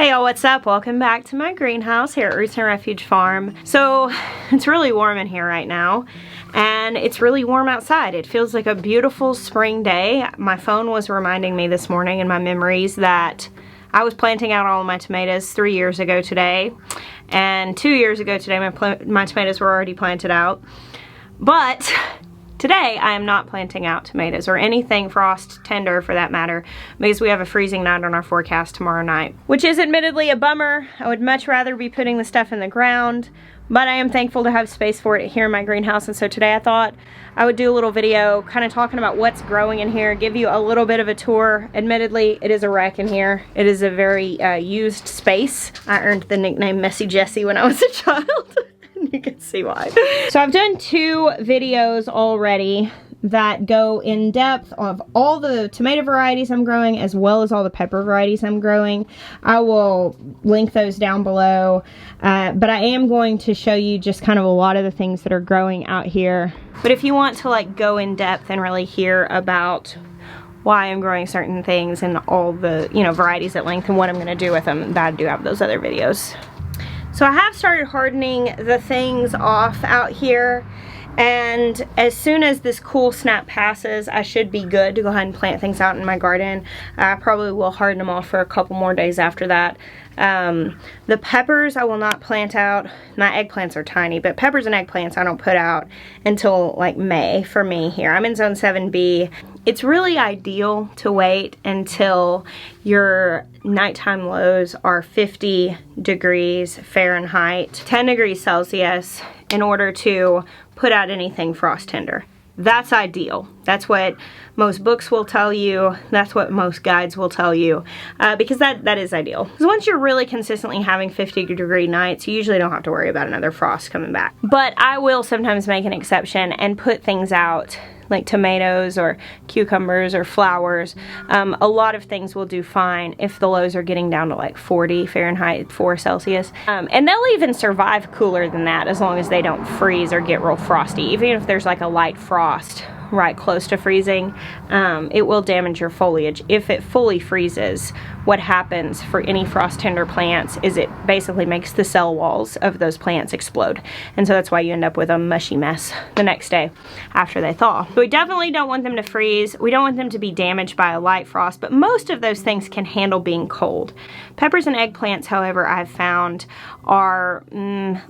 Hey y'all, what's up? Welcome back to my greenhouse here at Refuge Farm. So it's really warm in here right now, and it's really warm outside. It feels like a beautiful spring day. My phone was reminding me this morning in my memories that I was planting out all of my tomatoes 3 years ago today, and 2 years ago today my tomatoes were already planted out. But today I am not planting out tomatoes or anything frost tender for that matter, because we have a freezing night on our forecast tomorrow night, which is admittedly a bummer. I would much rather be putting the stuff in the ground, but I am thankful to have space for it here in my greenhouse. And so today I thought I would do a little video kind of talking about what's growing in here, give you a little bit of a tour. Admittedly, it is a wreck in here. It is a very used space. I earned the nickname Messy Jessie when I was a child. You can see why. So I've done 2 videos already that go in depth of all the tomato varieties I'm growing as well as all the pepper varieties I'm growing. I will link those down below, but I am going to show you just kind of a lot of the things that are growing out here. But if you want to like go in depth and really hear about why I'm growing certain things and all the, you know, varieties at length and what I'm going to do with them, I do have those other videos. So I have started hardening the things off out here, and as soon as this cool snap passes, I should be good to go ahead and plant things out in my garden. I probably will harden them off for a couple more days after that. The peppers I will not plant out. My eggplants are tiny, but peppers and eggplants I don't put out until like May for me here. I'm in zone 7B. It's really ideal to wait until your nighttime lows are 50 degrees Fahrenheit, 10 degrees Celsius in order to put out anything frost tender. That's ideal. That's what most books will tell you. That's what most guides will tell you, because that is ideal. Because once you're really consistently having 50-degree nights, you usually don't have to worry about another frost coming back. But I will sometimes make an exception and put things out like tomatoes or cucumbers or flowers. A lot of things will do fine if the lows are getting down to like 40 Fahrenheit, 4 Celsius. And they'll even survive cooler than that as long as they don't freeze or get real frosty. Even if there's like a light frost right close to freezing, it will damage your foliage. If it fully freezes, what happens for any frost tender plants is it basically makes the cell walls of those plants explode. And so that's why you end up with a mushy mess the next day after they thaw. So we definitely don't want them to freeze. We don't want them to be damaged by a light frost, but most of those things can handle being cold. Peppers and eggplants, however, I've found are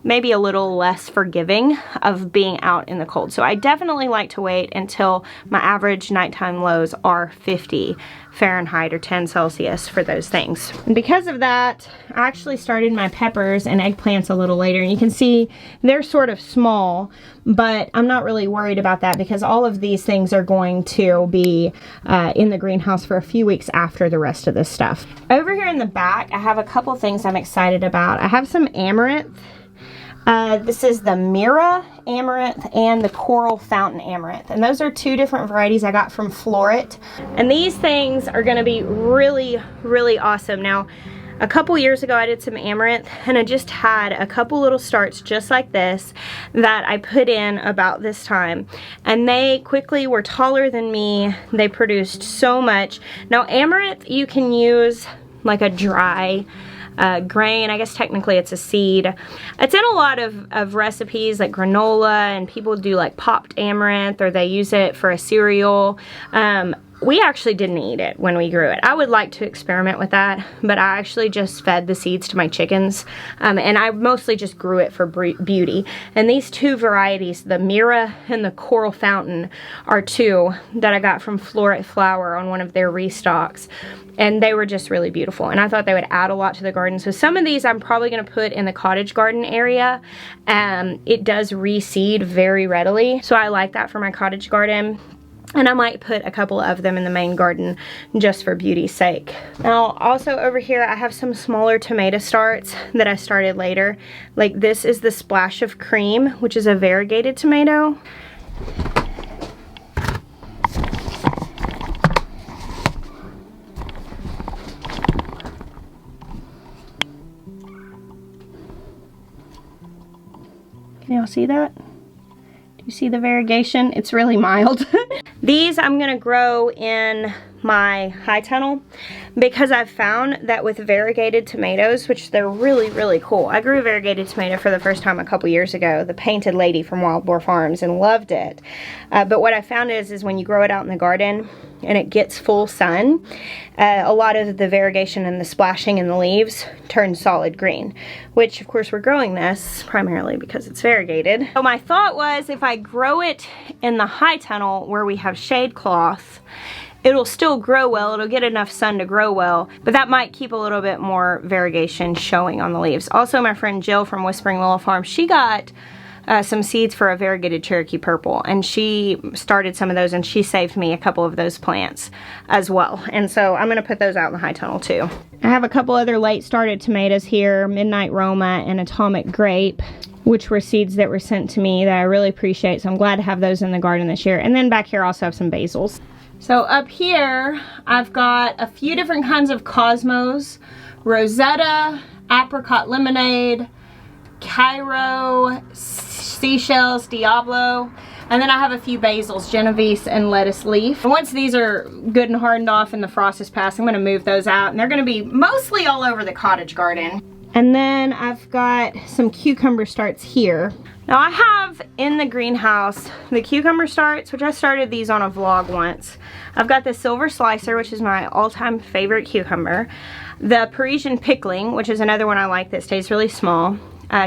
maybe a little less forgiving of being out in the cold. So I definitely like to wait until my average nighttime lows are 50 Fahrenheit or 10 Celsius for those things. And because of that, I actually started my peppers and eggplants a little later, and you can see they're sort of small, but I'm not really worried about that because all of these things are going to be in the greenhouse for a few weeks after the rest of this stuff. Over here in the back, I have a couple things I'm excited about. I have some amaranth. This is the Mira Amaranth and the Coral Fountain Amaranth, and those are 2 different varieties I got from Florit, and these things are going to be really, really awesome. Now, a couple years ago I did some amaranth, and I just had a couple little starts just like this that I put in about this time, and they quickly were taller than me. They produced so much. Now, amaranth you can use like a dry grain. I guess technically it's a seed. It's in a lot of recipes like granola, and people do like popped amaranth, or they use it for a cereal. We actually didn't eat it when we grew it. I would like to experiment with that, but I actually just fed the seeds to my chickens, and I mostly just grew it for beauty. And these 2 varieties, the Mira and the Coral Fountain, are 2 that I got from Florit Flower on one of their restocks, and they were just really beautiful, and I thought they would add a lot to the garden. So some of these I'm probably going to put in the cottage garden area. It does reseed very readily, so I like that for my cottage garden. And I might put a couple of them in the main garden just for beauty's sake. Now, also over here, I have some smaller tomato starts that I started later. Like this is the Splash of Cream, which is a variegated tomato. Can y'all see that? Do you see the variegation? It's really mild. These I'm gonna grow in my high tunnel because I've found that with variegated tomatoes, which they're really, really cool. I grew a variegated tomato for the first time a couple years ago, the Painted Lady from Wild Boar Farms, and loved it. But what I found is when you grow it out in the garden and it gets full sun, a lot of the variegation and the splashing in the leaves turn solid green, which of course we're growing this primarily because it's variegated. So my thought was if I grow it in the high tunnel where we have shade cloth, it'll still grow well, it'll get enough sun to grow well, but that might keep a little bit more variegation showing on the leaves. Also, my friend Jill from Whispering Willow Farm, she got some seeds for a variegated Cherokee Purple, and she started some of those, and she saved me a couple of those plants as well. And so I'm gonna put those out in the high tunnel too. I have a couple other late started tomatoes here, Midnight Roma and Atomic Grape, which were seeds that were sent to me that I really appreciate, so I'm glad to have those in the garden this year. And then back here I also have some basils. So up here I've got a few different kinds of Cosmos, Rosetta, Apricot Lemonade, Cairo, Seashells, Diablo, and then I have a few basils, Genovese and Lettuce Leaf. And once these are good and hardened off and the frost is past, I'm gonna move those out, and they're gonna be mostly all over the cottage garden. And then I've got some cucumber starts here. Now I have in the greenhouse the cucumber starts, which I started these on a vlog once. I've got the Silver Slicer, which is my all-time favorite cucumber. The Parisian Pickling, which is another one I like that stays really small.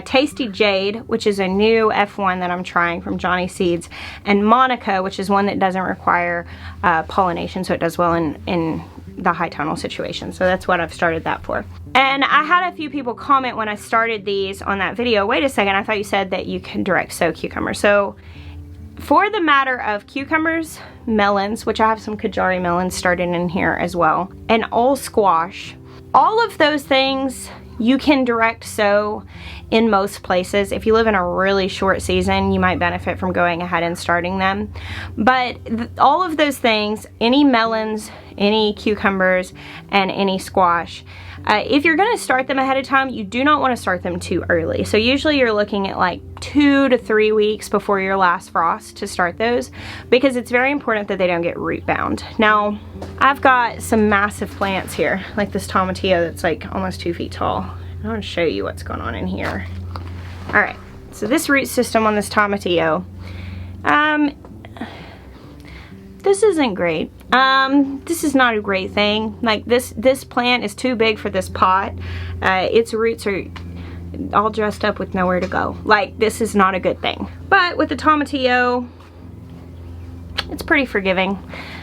Tasty Jade, which is a new F1 that I'm trying from Johnny Seeds, and Monica, which is one that doesn't require pollination, so it does well in the high tunnel situation. So that's what I've started that for. And I had a few people comment when I started these on that video, wait a second, I thought you said that you can direct sow cucumbers. So for the matter of cucumbers, melons, which I have some Kajari melons started in here as well, and all squash, all of those things you can direct sow in most places. If you live in a really short season, you might benefit from going ahead and starting them. But all of those things, any melons, any cucumbers, and any squash, if you're gonna start them ahead of time, you do not wanna start them too early. So usually you're looking at like 2 to 3 weeks before your last frost to start those, because it's very important that they don't get root bound. Now, I've got some massive plants here, like this Tomatillo that's like almost 2 feet tall. I want to show you what's going on in here. All right, so this root system on this Tomatillo, this isn't great. This is not a great thing. Like this plant is too big for this pot. Its roots are all dressed up with nowhere to go. Like, this is not a good thing. But with the Tomatillo, it's pretty forgiving.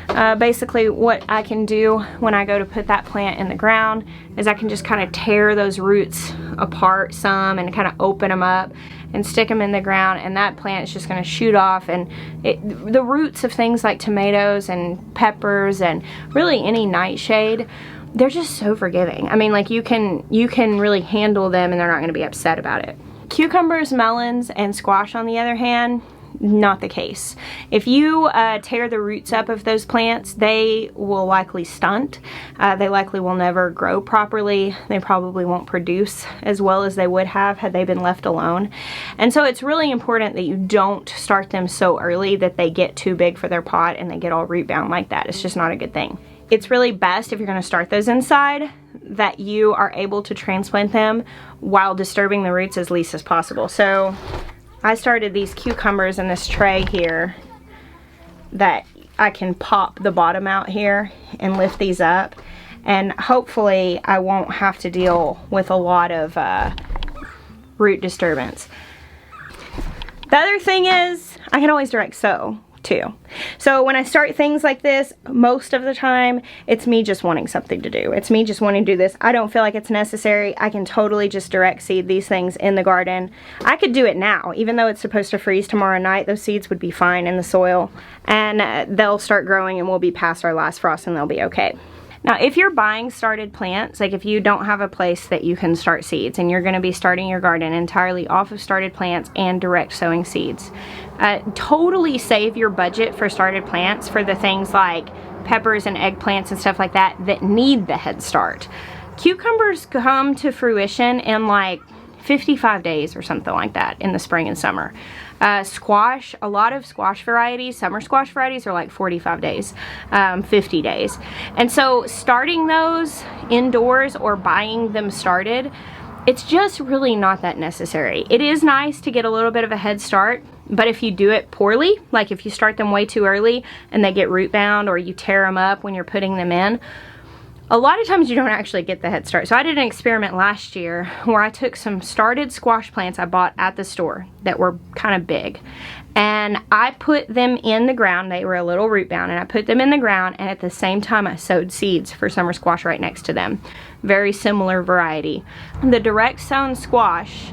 Basically what I can do when I go to put that plant in the ground is I can just kind of tear those roots apart some and kind of open them up and stick them in the ground, and that plant is just going to shoot off. And the roots of things like tomatoes and peppers and really any nightshade, they're just so forgiving. I mean, like, you can really handle them and they're not going to be upset about it. Cucumbers, melons, and squash, on the other hand, not the case. If you tear the roots up of those plants, they will likely stunt. They likely will never grow properly. They probably won't produce as well as they would have had they been left alone. And so it's really important that you don't start them so early that they get too big for their pot and they get all root bound like that. It's just not a good thing. It's really best, if you're going to start those inside, that you are able to transplant them while disturbing the roots as least as possible. So I started these cucumbers in this tray here that I can pop the bottom out here and lift these up, and hopefully I won't have to deal with a lot of root disturbance. The other thing is I can always direct sow too. So when I start things like this, most of the time it's me just wanting something to do. It's me just wanting to do this. I don't feel like it's necessary. I can totally just direct seed these things in the garden. I could do it now, even though it's supposed to freeze tomorrow night. Those seeds would be fine in the soil, and they'll start growing, and we'll be past our last frost and they'll be okay. Now, if you're buying started plants, like if you don't have a place that you can start seeds and you're going to be starting your garden entirely off of started plants and direct sowing seeds, totally save your budget for started plants for the things like peppers and eggplants and stuff like that that need the head start. Cucumbers come to fruition in like 55 days or something like that in the spring and summer. Squash, a lot of squash varieties, summer squash varieties are like 45 days, 50 days. And so starting those indoors or buying them started, it's just really not that necessary. It is nice to get a little bit of a head start, but if you do it poorly, like if you start them way too early and they get root bound or you tear them up when you're putting them in, a lot of times you don't actually get the head start. So I did an experiment last year where I took some started squash plants I bought at the store that were kind of big, and I put them in the ground. They were a little root bound, and I put them in the ground, and at the same time I sowed seeds for summer squash right next to them. Very similar variety. The direct sown squash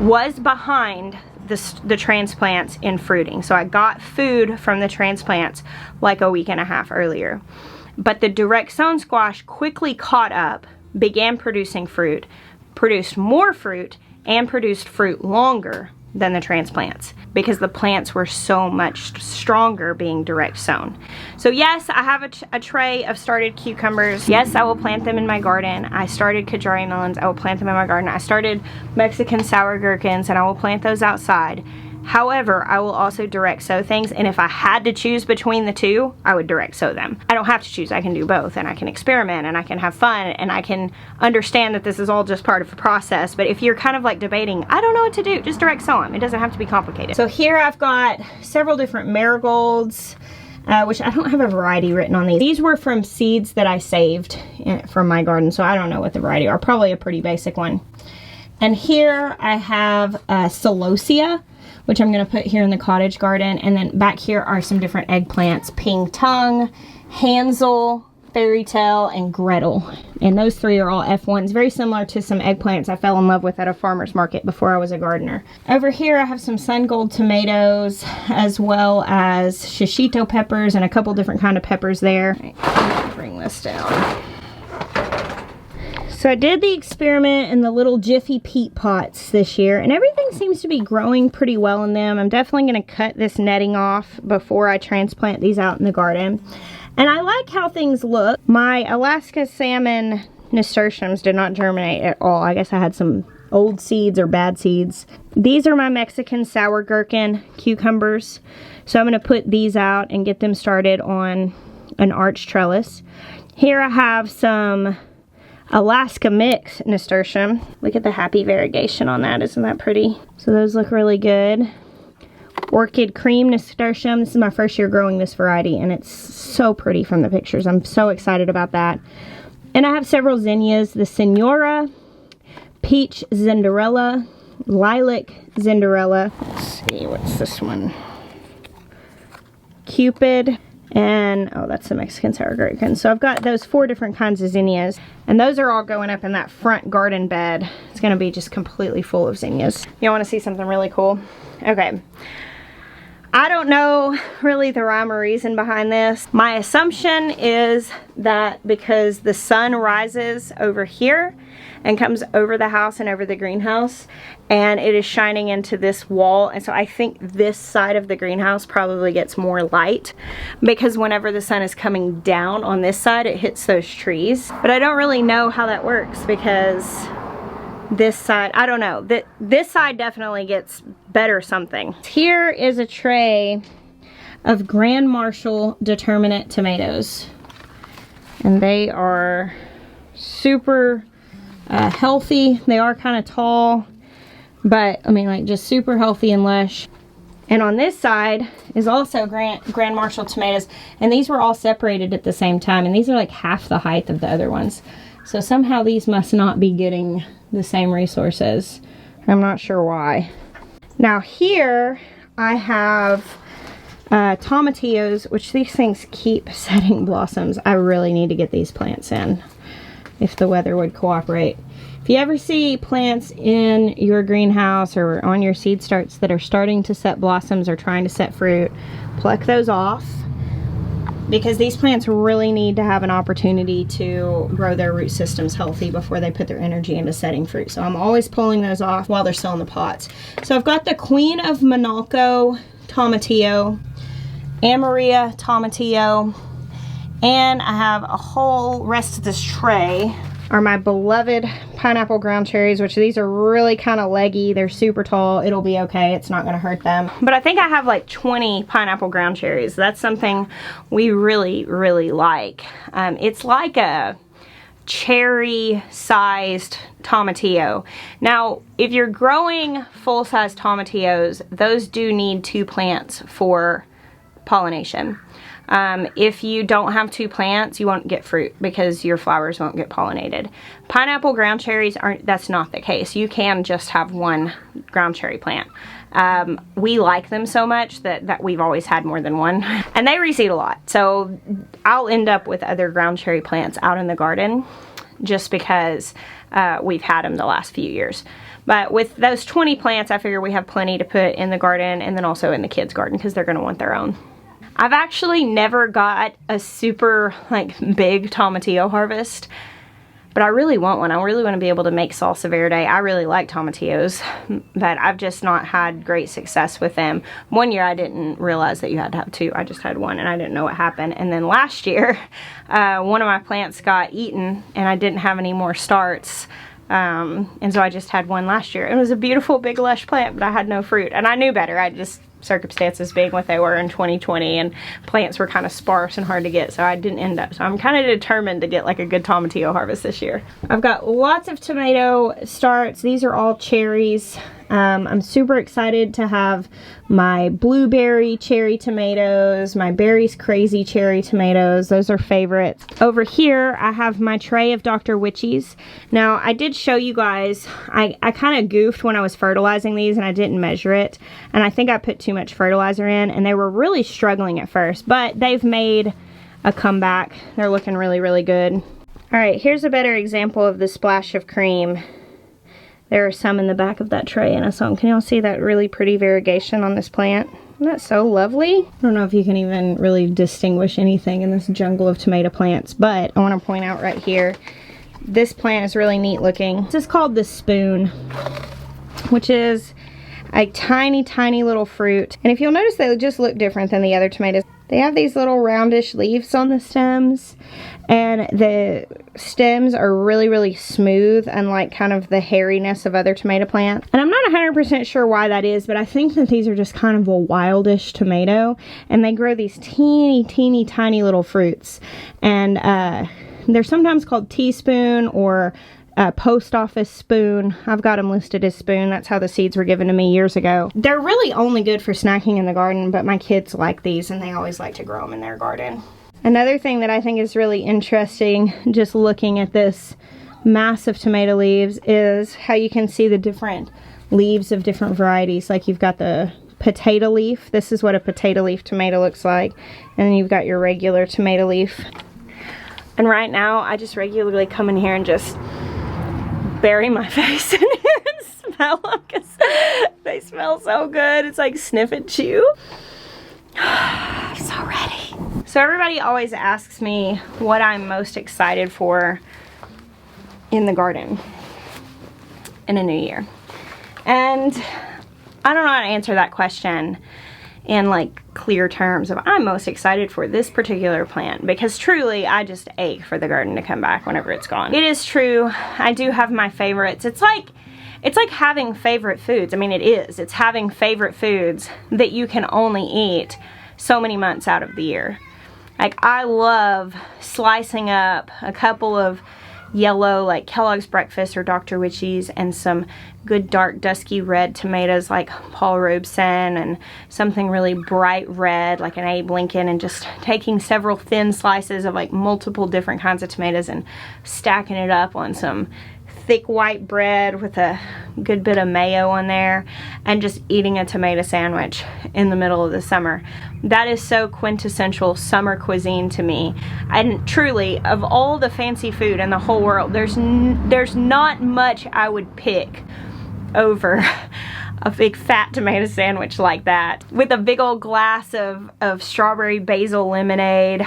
was behind the transplants in fruiting. So I got food from the transplants like a week and a half earlier. But the direct sown squash quickly caught up, began producing fruit, produced more fruit, and produced fruit longer than the transplants because the plants were so much stronger being direct sown. So yes, I have a tray of started cucumbers. Yes, I will plant them in my garden. I started Kajari melons. I will plant them in my garden. I started Mexican sour gherkins, and I will plant those outside. However, I will also direct sow things, and if I had to choose between the two, I would direct sow them. I don't have to choose. I can do both, and I can experiment, and I can have fun, and I can understand that this is all just part of the process. But if you're kind of like debating, I don't know what to do, just direct sow them. It doesn't have to be complicated. So here I've got several different marigolds, which I don't have a variety written on these. These were from seeds that I saved from my garden, so I don't know what the variety are. Probably a pretty basic one. And here I have celosia, which I'm going to put here in the cottage garden. And then back here are some different eggplants: Pink Tongue, Hansel, Fairy Tale, and Gretel. And those three are all F1s, very similar to some eggplants I fell in love with at a farmer's market before I was a gardener. Over here I have some sun gold tomatoes, as well as shishito peppers and a couple different kind of peppers there. All right, bring this down. So I did the experiment in the little Jiffy peat pots this year, and everything seems to be growing pretty well in them. I'm definitely going to cut this netting off before I transplant these out in the garden. And I like how things look. My Alaska salmon nasturtiums did not germinate at all. I guess I had some old seeds or bad seeds. These are my Mexican sour gherkin cucumbers. So I'm going to put these out and get them started on an arch trellis. Here I have some Alaska mix nasturtium. Look at the happy variegation on that. Isn't that pretty? So those look really good. Orchid cream nasturtium. This is my first year growing this variety, and it's so pretty from the pictures. I'm so excited about that. And I have several zinnias: the Senora, Peach Zinderella, Lilac Zinderella. Let's see, what's this one? Cupid. And, oh, that's the Mexican sour gherkin. So I've got those 4 different kinds of zinnias. And those are all going up in that front garden bed. It's going to be just completely full of zinnias. You want to see something really cool? Okay. I don't know really the rhyme or reason behind this. My assumption is that because the sun rises over here and comes over the house and over the greenhouse, and it is shining into this wall, and so I think this side of the greenhouse probably gets more light because whenever the sun is coming down on this side, it hits those trees. But I don't really know how that works because this side, I don't know, this side definitely gets better something. Here is a tray of Grand Marshal determinate tomatoes, and they are super healthy. They are kind of tall, but I mean, like, just super healthy and lush. And on this side is also Grand Marshal tomatoes, and these were all separated at the same time, and these are like half the height of the other ones. So somehow these must not be getting the same resources. I'm not sure why. Now here I have Tomatillos, which these things keep setting blossoms. I really need to get these plants in if the weather would cooperate. If you ever see plants in your greenhouse or on your seed starts that are starting to set blossoms or trying to set fruit, pluck those off, because these plants really need to have an opportunity to grow their root systems healthy before they put their energy into setting fruit. So I'm always pulling those off while they're still in the pots. So I've got the Queen of Monalco Tomatillo, Amaria Tomatillo, and I have a whole rest of this tray are my beloved pineapple ground cherries, which these are really kind of leggy. They're super tall. It'll be okay. It's not going to hurt them. But I think I have like 20 pineapple ground cherries. That's something we really, really like. It's like a cherry-sized tomatillo. Now, if you're growing full-size tomatillos, those do need 2 plants for pollination. If you don't have 2 plants, you won't get fruit because your flowers won't get pollinated. Pineapple ground cherries that's not the case. You can just have 1 ground cherry plant. We like them so much that we've always had more than 1. And they reseed a lot. So I'll end up with other ground cherry plants out in the garden just because we've had them the last few years. But with those 20 plants, I figure we have plenty to put in the garden and then also in the kids' garden because they're going to want their own. I've actually never got a super like big tomatillo harvest, but I really want one. I really want to be able to make salsa verde. I really like tomatillos, but I've just not had great success with them. One year I didn't realize that you had to have 2. I just had 1 and I didn't know what happened. And then last year, one of my plants got eaten and I didn't have any more starts. And so I just had 1 last year. It was a beautiful big lush plant, but I had no fruit. And I knew better. Circumstances being what they were in 2020 and plants were kind of sparse and hard to get, so I didn't end up. So I'm kind of determined to get like a good tomatillo harvest this year. I've got lots of tomato starts. These are all cherries. I'm super excited to have my blueberry cherry tomatoes, my berries crazy cherry tomatoes. Those are favorites. Over here, I have my tray of Dr. Witchies. Now, I did show you guys, I kind of goofed when I was fertilizing these and I didn't measure it. And I think I put too much fertilizer in and they were really struggling at first, but they've made a comeback. They're looking really, really good. All right, here's a better example of the splash of cream. There are some in the back of that tray and I saw them. Can y'all see that really pretty variegation on this plant? Isn't that so lovely? I don't know if you can even really distinguish anything in this jungle of tomato plants, but I want to point out right here, this plant is really neat looking. This is called the spoon, which is a tiny, tiny little fruit. And if you'll notice, they just look different than the other tomatoes. They have these little roundish leaves on the stems, and the stems are really, really smooth, unlike kind of the hairiness of other tomato plants. And I'm not 100% sure why that is, but I think that these are just kind of a wildish tomato, and they grow these teeny, teeny, tiny little fruits. And they're sometimes called teaspoon or post office spoon. I've got them listed as spoon. That's how the seeds were given to me years ago. They're really only good for snacking in the garden, but my kids like these and they always like to grow them in their garden. Another thing that I think is really interesting, just looking at this mass of tomato leaves, is how you can see the different leaves of different varieties. Like you've got the potato leaf. This is what a potato leaf tomato looks like. And then you've got your regular tomato leaf. And right now, I just regularly come in here and just bury my face in it and smell them because they smell so good. It's like sniff and chew. I'm so ready. So everybody always asks me what I'm most excited for in the garden in a new year. And I don't know how to answer that question in like clear terms of I'm most excited for this particular plant, because truly I just ache for the garden to come back whenever it's gone. It is true, I do have my favorites. It's like having favorite foods. I mean, it is. It's having favorite foods that you can only eat so many months out of the year. Like I love slicing up a couple of yellow like Kellogg's Breakfast or Dr. Witchies and some good dark dusky red tomatoes like Paul Robeson, and something really bright red like an Abe Lincoln, and just taking several thin slices of like multiple different kinds of tomatoes and stacking it up on some thick white bread with a good bit of mayo on there and just eating a tomato sandwich in the middle of the summer. That is so quintessential summer cuisine to me. And truly, of all the fancy food in the whole world, there's not much I would pick over a big fat tomato sandwich like that with a big old glass of strawberry basil lemonade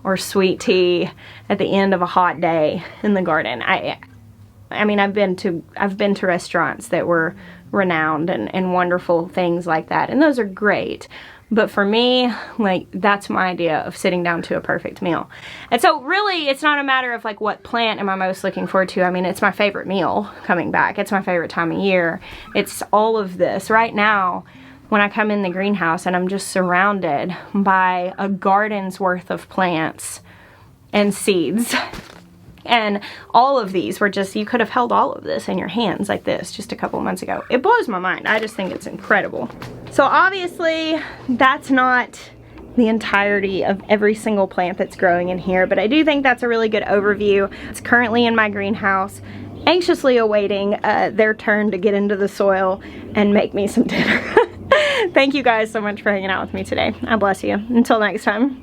or sweet tea at the end of a hot day in the garden. I mean, I've been to restaurants that were renowned and wonderful things like that, and those are great. But for me, like, that's my idea of sitting down to a perfect meal. And so really, it's not a matter of like what plant am I most looking forward to. I mean, it's my favorite meal coming back. It's my favorite time of year. It's all of this. Right now, when I come in the greenhouse and I'm just surrounded by a garden's worth of plants and seeds. And all of these were just, you could have held all of this in your hands like this just a couple months ago. It blows my mind. I just think it's incredible. So obviously, that's not the entirety of every single plant that's growing in here, but I do think that's a really good overview. It's currently in my greenhouse, anxiously awaiting their turn to get into the soil and make me some dinner. Thank you guys so much for hanging out with me today. I bless you. Until next time.